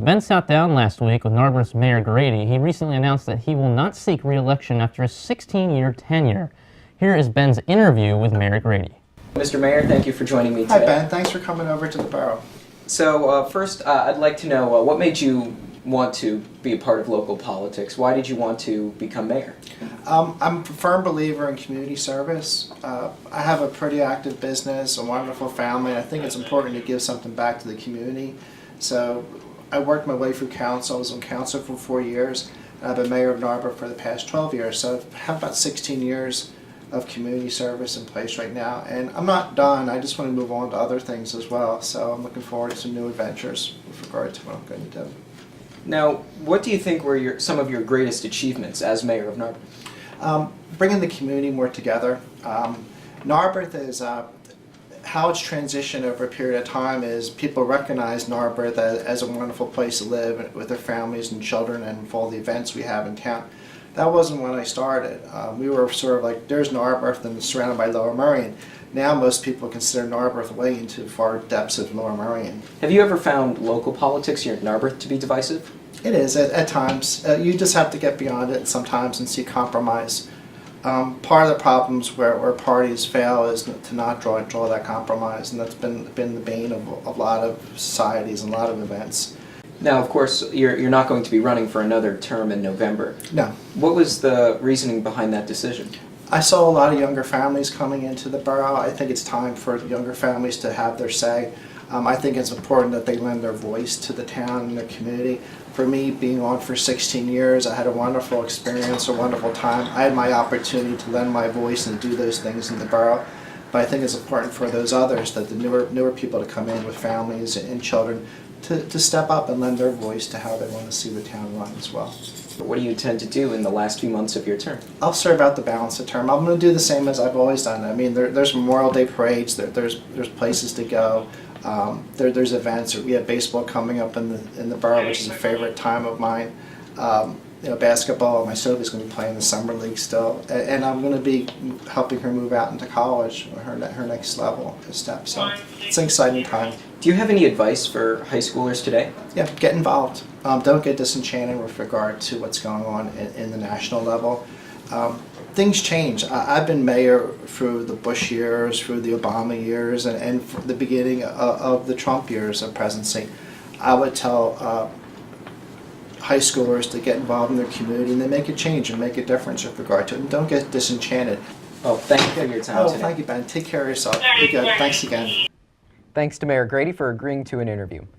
Ben sat down last week with Narberth's Mayor Grady. He recently announced that he will not seek re-election after a 16-year tenure. Here is Ben's interview with Mayor Grady. Mr. Mayor, thank you for joining me today. Hi Ben, thanks for coming over to the borough. So first, I'd like to know what made you want to be a part of local politics? Why did you want to become mayor? I'm a firm believer in community service. I have a pretty active business, a wonderful family, and I think it's important to give something back to the community. So I worked my way through council. I was on council for 4 years, and I've been mayor of Narberth for the past 12 years. So I have about 16 years of community service in place right now, and I'm not done. I just want to move on to other things as well. So I'm looking forward to some new adventures with regard to what I'm going to do. Now, what do you think were some of your greatest achievements as mayor of Narberth? Bringing the community more together. Narberth is, how it's transitioned over a period of time is people recognize Narberth as a wonderful place to live with their families and children and for all the events we have in town. That wasn't when I started. We were sort of like, there's Narberth and surrounded by Lower Merion. Now most people consider Narberth way into the far depths of Lower Merion. Have you ever found local politics here in Narberth to be divisive? It is, at times. You just have to get beyond it sometimes and see compromise. Part of the problems where parties fail is to not draw that compromise, and that's been the bane of a lot of societies and a lot of events. Now, of course, you're not going to be running for another term in November. No. What was the reasoning behind that decision? I saw a lot of younger families coming into the borough. I think it's time for younger families to have their say. I think it's important that they lend their voice to the town and the community. For me, being on for 16 years, I had a wonderful experience, a wonderful time. I had my opportunity to lend my voice and do those things in the borough. But I think it's important for those others, that the newer people to come in with families and children, to step up and lend their voice to how they want to see the town run as well. What do you intend to do in the last few months of your term? I'll serve out the balance of term. I'm going to do the same as I've always done. I mean, there's Memorial Day parades, there's places to go, there's events. We have baseball coming up in the borough, which is a favorite time of mine. You know, basketball. My Sophie's going to be playing the summer league still, and I'm going to be helping her move out into college, her next level step. So it's an exciting time. Do you have any advice for high schoolers today? Yeah, get involved. Don't get disenchanted with regard to what's going on in the national level. Things change. I've been mayor through the Bush years, through the Obama years, and the beginning of the Trump years of presidency. I would tell high schoolers to get involved in their community, and they make a change and make a difference with regard to it. And don't get disenchanted. Well, thank you for your time today. Thank you, Ben. Take care of yourself. Be good. Thanks again. Thanks to Mayor Grady for agreeing to an interview.